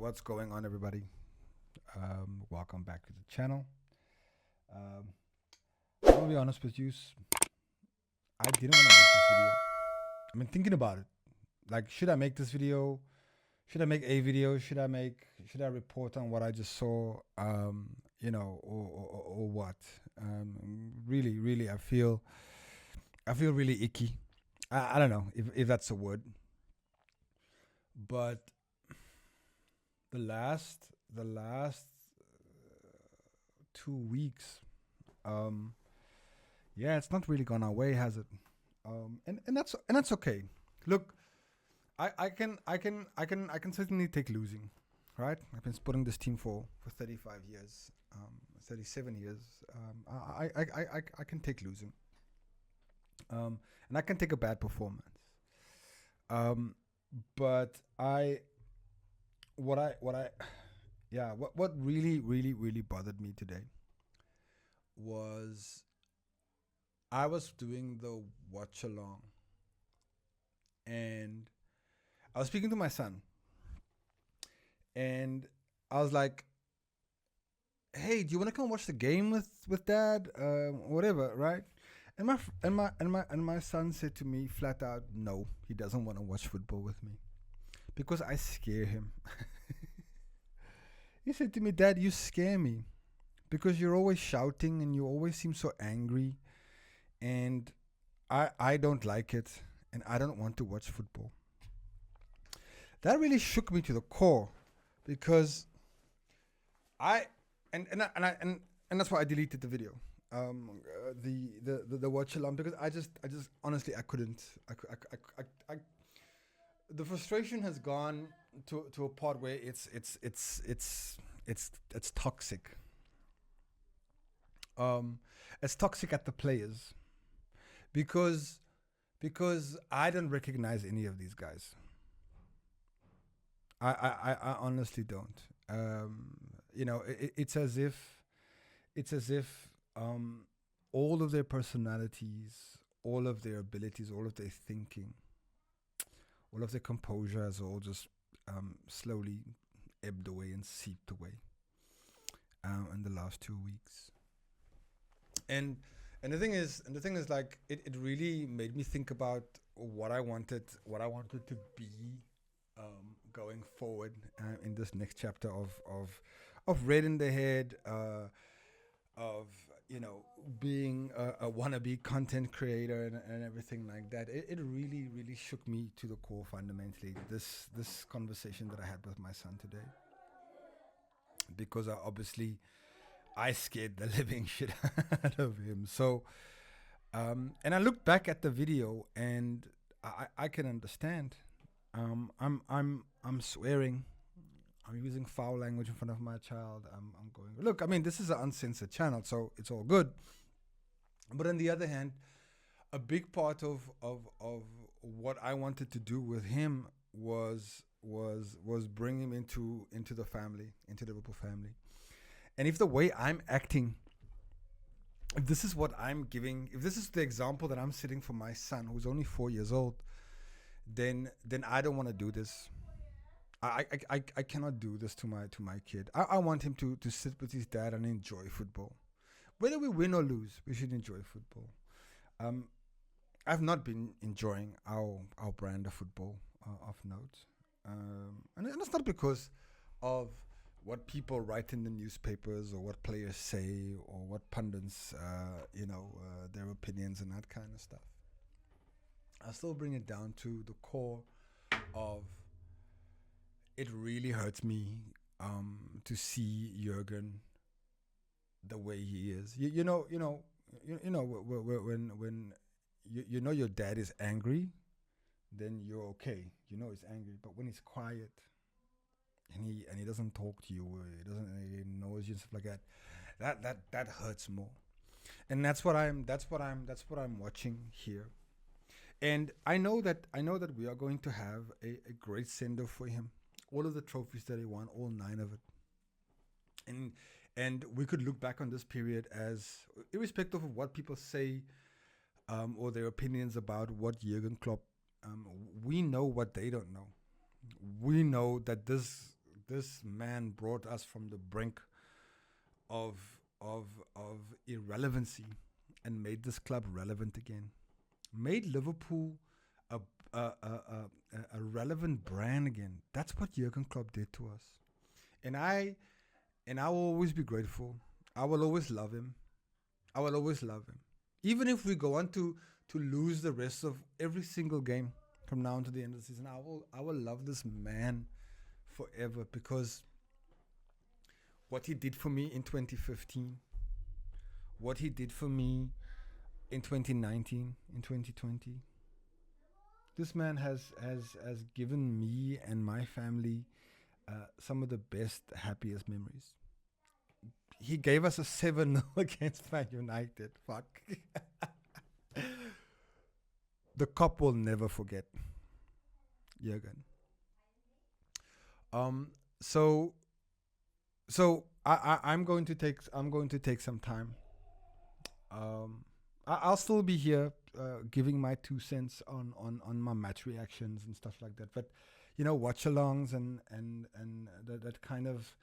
what's going on, everybody? Welcome back to the channel. Um, I'm gonna be honest with you. I didn't want to make this video. I've been thinking about it. Like, should I make this video? Should I make a video? Should I report on what I just saw? Or what? Really, I feel really icky. I don't know if that's a word, but the last 2 weeks, um, yeah, it's not really gone our way, has it? And that's okay. Look, I can certainly take losing, right? I've been supporting this team for 35 years, 37 years. I can take losing, and I can take a bad performance. Um, but what I yeah what really bothered me today was I was doing the watch along, and I was speaking to my son, and I was like, "Hey, do you want to come watch the game with dad? Whatever, right?" And my son said to me flat out, "No, he doesn't want to watch football with me because I scare him." He said to me, "Dad, you scare me because you're always shouting and you always seem so angry, and I don't like it, and I don't want to watch football." That really shook me to the core because I and that's why I deleted the video, the watch along, because I just honestly I couldn't. The frustration has gone to a part where it's toxic. It's toxic at the players because I don't recognize any of these guys. I honestly don't. It's as if all of their personalities, all of their abilities, all of their thinking, all of their composure has all just slowly ebbed away and seeped away in the last 2 weeks. And the thing is like it really made me think about what I wanted to be going forward in this next chapter of Red in the Head, of being a wannabe content creator and everything like that. It really shook me to the core fundamentally. This conversation that I had with my son today, because I scared the living shit out of him. So and I looked back at the video, and I can understand. I'm swearing. I'm using foul language in front of my child. I'm going, look, I mean, this is an uncensored channel, so it's all good. But on the other hand, a big part of what I wanted to do with him was bring him into the family, into the Liverpool family. And if the way I'm acting, if this is what I'm giving, if this is the example that I'm setting for my son, who's only 4 years old, then I don't want to do this. I cannot do this to my kid. I want him to sit with his dad and enjoy football. Whether we win or lose, we should enjoy football. Um, I've not been enjoying our brand of football, of note, and it's not because of what people write in the newspapers or what players say or what pundits, their opinions and that kind of stuff. I still bring it down to the core of it really hurts me to see Jurgen the way he is. When your dad is angry, then you're okay. You know he's angry, but when he's quiet and he doesn't talk to you, or he ignores you and stuff like that, that hurts more. And that's what I'm watching here. And I know that we are going to have a great send off for him. All of the trophies that he won, all 9 of it. And we could look back on this period as, irrespective of what people say, or their opinions about what Jurgen Klopp, we know what they don't know. We know that this This man brought us from the brink of of of irrelevancy and made this club relevant again. Made Liverpool a a relevant brand again. That's what Jurgen Klopp did to us, and I will always be grateful. I will always love him. I will always love him, even if we go on to lose the rest of every single game from now until the end of the season. I will love this man forever, because what he did for me in 2015, what he did for me in 2019, in 2020. This man has given me and my family some of the best, happiest memories. He gave us a 7-0 against Man United. Fuck. The cop will never forget Jurgen. Um. So I'm going to take some time. I'll still be here giving my 2 cents on my match reactions and stuff like that. But watch-alongs and that kind of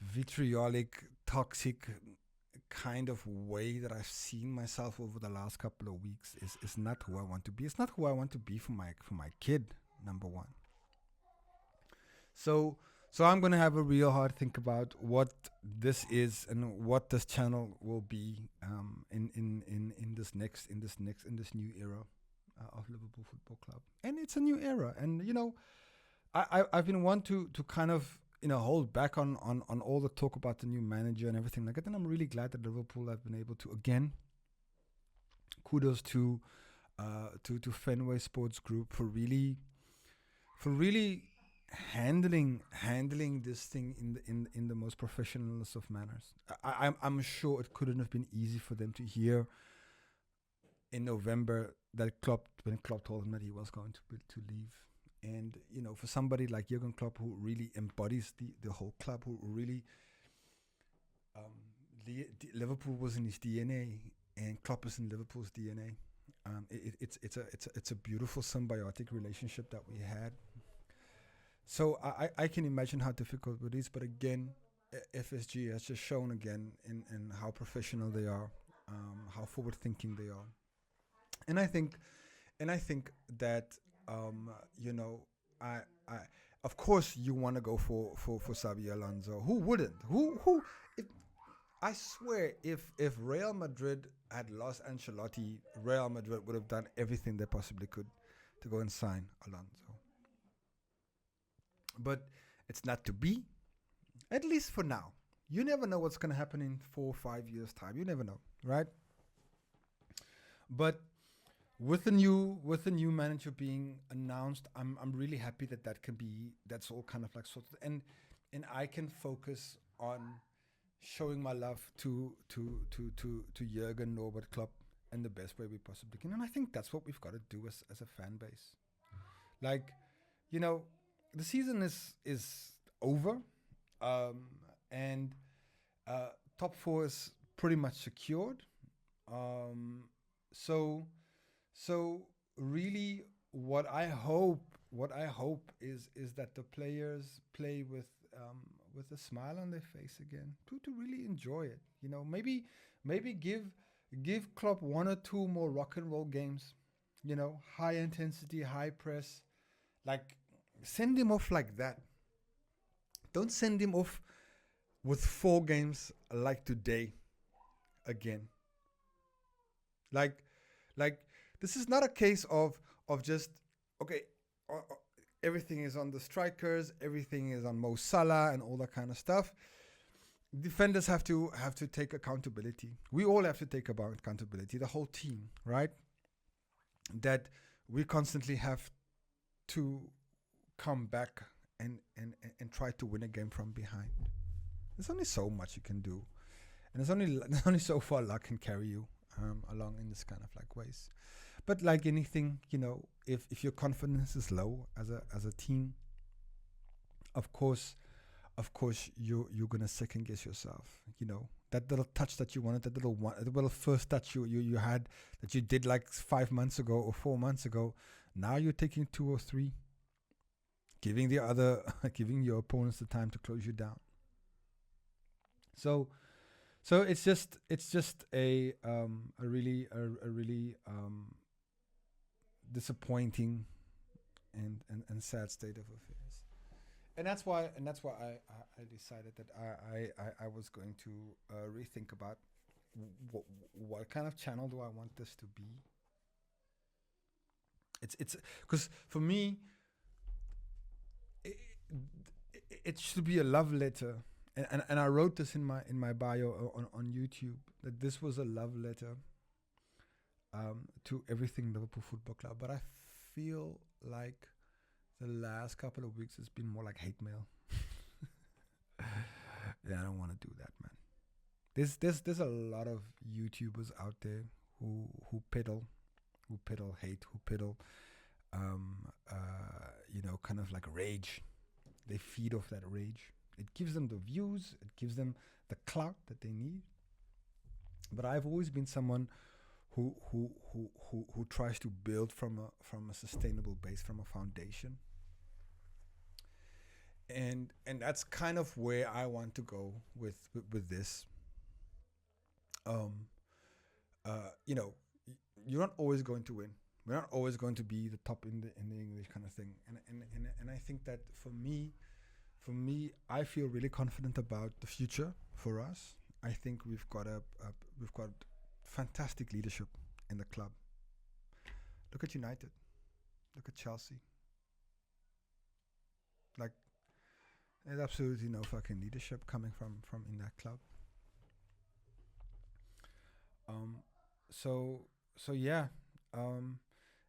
vitriolic, toxic kind of way that I've seen myself over the last couple of weeks is not who I want to be. It's not who I want to be for my kid, number one. So I'm gonna have a real hard think about what this is and what this channel will be in this new era of Liverpool Football Club. And it's a new era, and I've been one to kind of hold back on all the talk about the new manager and everything like that. And I'm really glad that Liverpool have been able to, again, kudos to Fenway Sports Group for really handling this thing in the most professionalist of manners. I'm sure it couldn't have been easy for them to hear in November that when Klopp told him that he was going to leave. And for somebody like Jurgen Klopp, who really embodies the whole club, who really Liverpool was in his DNA, and Klopp is in Liverpool's DNA. It's a beautiful symbiotic relationship that we had. So I can imagine how difficult it is, but again, FSG has just shown again in how professional they are, how forward thinking they are, and I think that I of course you want to go for Xabi Alonso. Who wouldn't? If, I swear, if Real Madrid had lost Ancelotti, Real Madrid would have done everything they possibly could to go and sign Alonso. But it's not to be, at least for now. You never know what's going to happen in 4 or 5 years' time. You never know, right? But with the new manager being announced, I'm really happy that's all kind of like sorted, and I can focus on showing my love to Jurgen Norbert Klopp in the best way we possibly can, and I think that's what we've got to do as a fan base. Like, the season is over, and top 4 is pretty much secured. So really, what I hope is that the players play with a smile on their face again, to really enjoy it. Maybe give Klopp 1 or 2 more rock and roll games. High intensity, high press, like. Send him off like that. Don't send him off with 4 games like today again. Like this is not a case of just, okay, everything is on the strikers, everything is on Mo Salah and all that kind of stuff. Defenders have to take accountability. We all have to take accountability, the whole team, right? That we constantly have to come back and try to win a game from behind. There's only so much you can do, and there's only so far luck can carry you along in this kind of like ways. But like anything, if your confidence is low as a team, of course you're gonna second guess yourself. That little touch that you wanted, that little first touch you had that you did like 5 months ago or 4 months ago, now you're taking 2 or 3. giving the other, giving your opponents the time to close you down. So, so it's just a really disappointing and sad state of affairs. And that's why I decided that I was going to rethink about what kind of channel do I want this to be. It's because for me it, it should be a love letter, and I wrote this in my bio on YouTube, that this was a love letter to everything Liverpool Football Club. But I feel like the last couple of weeks has been more like hate mail. Yeah, I don't want to do that, man. There's a lot of YouTubers out there who peddle hate, who peddle kind of like rage. They feed off that rage. It gives them the views, it gives them the clout that they need. But I've always been someone who tries to build from a sustainable base, from a foundation. And that's kind of where I want to go with this. Um, you know, you're not always going to win. We're not always going to be the top in the English kind of thing. And I think that for me, I feel really confident about the future for us. I think we've got fantastic leadership in the club. Look at United. Look at Chelsea. Like, there's absolutely no fucking leadership coming from in that club. Um, so so yeah, um,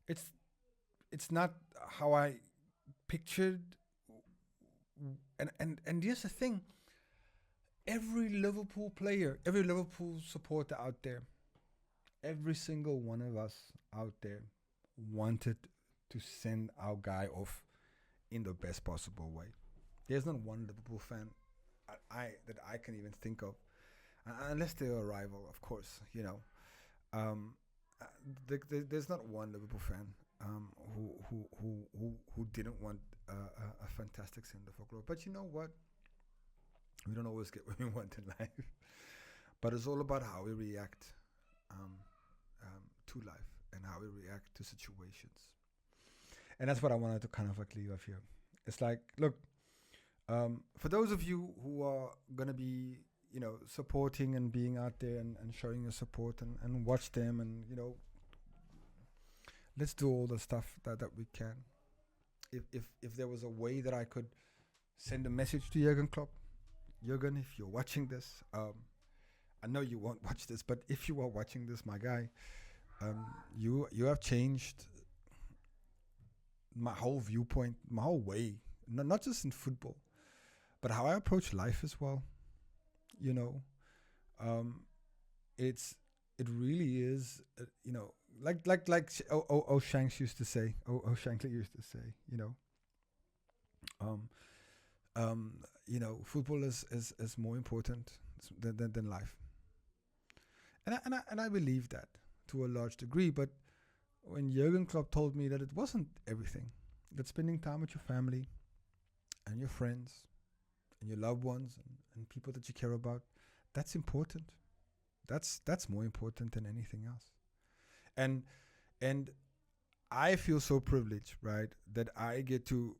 it's it's not how I pictured. And here's the thing: every Liverpool player, every Liverpool supporter out there, every single one of us out there wanted to send our guy off in the best possible way. There's not one Liverpool fan that I can even think of, unless they're a rival, of course. Um, uh, there's not one Liverpool fan who didn't want a fantastic send off for Globe. But you know what? We don't always get what we want in life, but it's all about how we react um, to life and how we react to situations. And that's what I wanted to kind of like leave off here. It's like, look, for those of you who are gonna be, supporting and being out there and showing your support and watch them, and let's do all the stuff that we can. If there was a way that I could send a message to Jurgen Klopp, Jurgen, if you're watching this, I know you won't watch this, but if you are watching this, my guy, you have changed my whole viewpoint, my whole way, not just in football, but how I approach life as well. You know, um, it really is, like Shanks used to say, Shankly used to say, um, football is more important than life, and I believe that to a large degree. But when Jurgen Klopp told me that it wasn't everything, that spending time with your family and your friends and your loved ones and people that you care about, that's important. That's more important than anything else. And and I feel so privileged, right, that I get to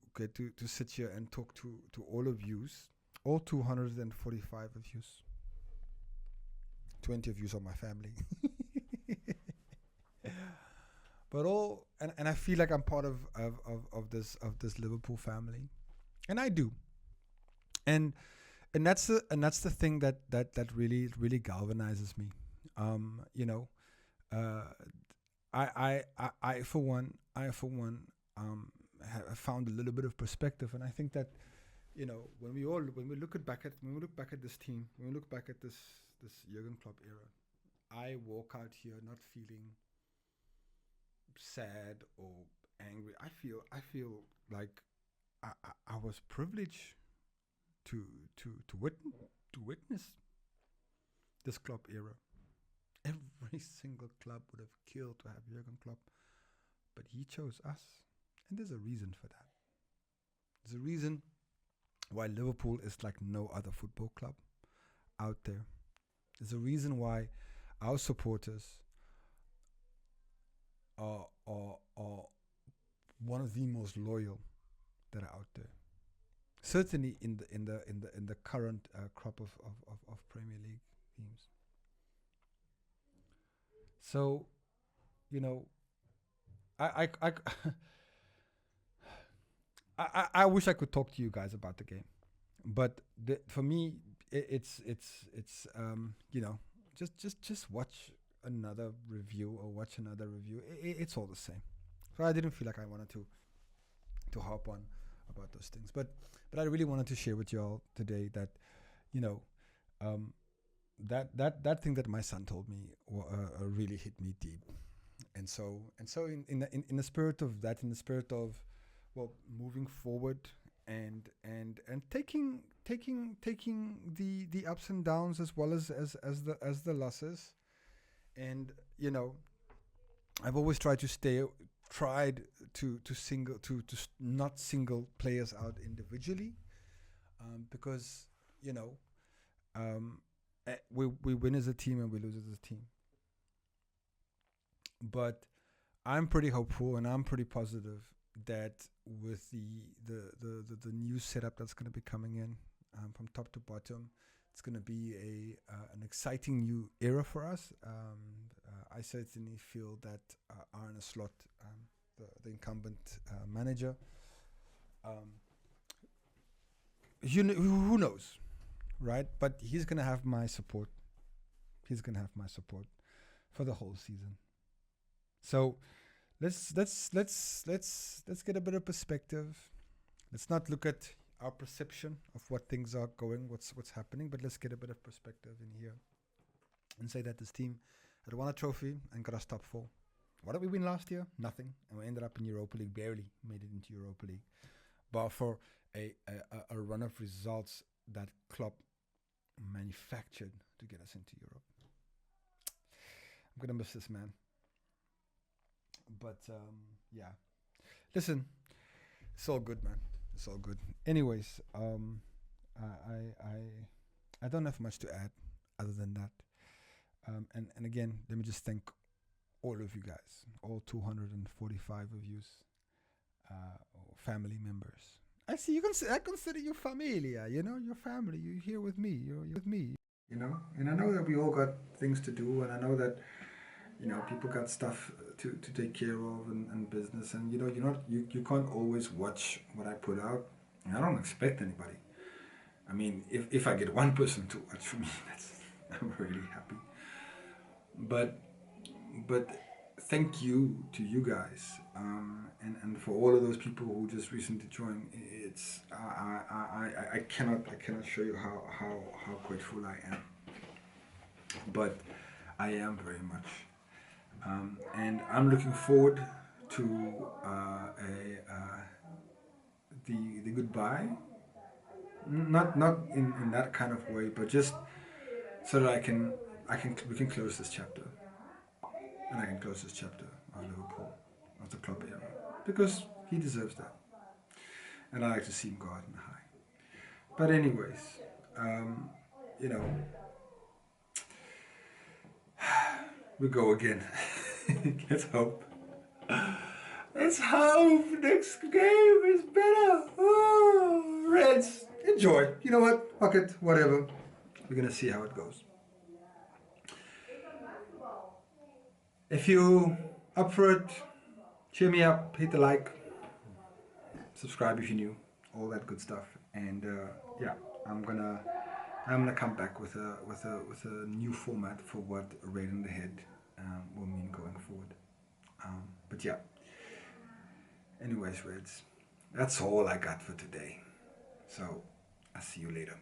sit here and talk to all of yous, all 245 of yous. 20 of yous are my family. But and I feel like I'm part of this Liverpool family. And I do. And and that's the thing that really galvanizes me. You know, uh, I for one have found a little bit of perspective, and I think that when we look back at this team, when we look back at this Jurgen Klopp era, I walk out here not feeling sad or angry. I feel like I was privileged to witness this club era. Every single club would have killed to have Jurgen Klopp, but he chose us, and there's a reason for that. There's a reason why Liverpool is like no other football club out there. There's a reason why our supporters are one of the most loyal that are out there. Certainly in the current crop of Premier League teams. So you know, I I wish I could talk to you guys about the game, but for me, it's just watch another review or watch another review. It's all the same. So I didn't feel like I wanted to harp on about those things, but I really wanted to share with y'all today that you know um, that thing that my son told me really hit me deep, and so in the spirit of that, in the spirit of well moving forward and taking the ups and downs as well as the losses, and I've always tried to not single players out individually, because you know we win as a team and we lose as a team, but I'm pretty hopeful and I'm pretty positive that with the new setup that's going to be coming in, from top to bottom, it's going to be an exciting new era for us. I certainly feel that Arne Slot, the incumbent manager, who knows, right? But he's going to have my support. He's going to have my support for the whole season. So let's get a bit of perspective. Let's not look at our perception of what things are going, what's happening, but let's get a bit of perspective in here and say that this team had won a trophy and got us top four. What did we win last year? Nothing, and we ended up in Europa League, barely made it into Europa League, but for a run of results that Klopp manufactured to get us into Europe. I'm gonna miss this man. But yeah, listen, it's all good, man. It's all good. Anyways, I don't have much to add other than that. And again, let me just thank all of you guys, all 245 of you, family members. I see you. I consider you familia. Your family. You're here with me. You're with me. And I know that we all got things to do, and I know that people got stuff to take care of and business, and you can't always watch what I put out, and I don't expect anybody. I mean, if I get one person to watch for me, I'm really happy. But thank you to you guys, and for all of those people who just recently joined. It's I cannot show you how grateful I am, but I am very much. And I'm looking forward to the goodbye. Not in that kind of way, but just so that we can close this chapter, and I can close this chapter of Liverpool, of the club era, because he deserves that, and I like to see him go out in the high. But anyways, you know, we go again. Let's hope. Let's hope next game is better. Oh, Reds, enjoy. You know what? Fuck it, whatever. We're gonna see how it goes. If you up for it, cheer me up, hit the like, subscribe if you're new, all that good stuff. And yeah, I'm gonna come back with a new format for what Raid in the Head will mean going forward. But yeah. Anyways, Reds, that's all I got for today. So I'll see you later.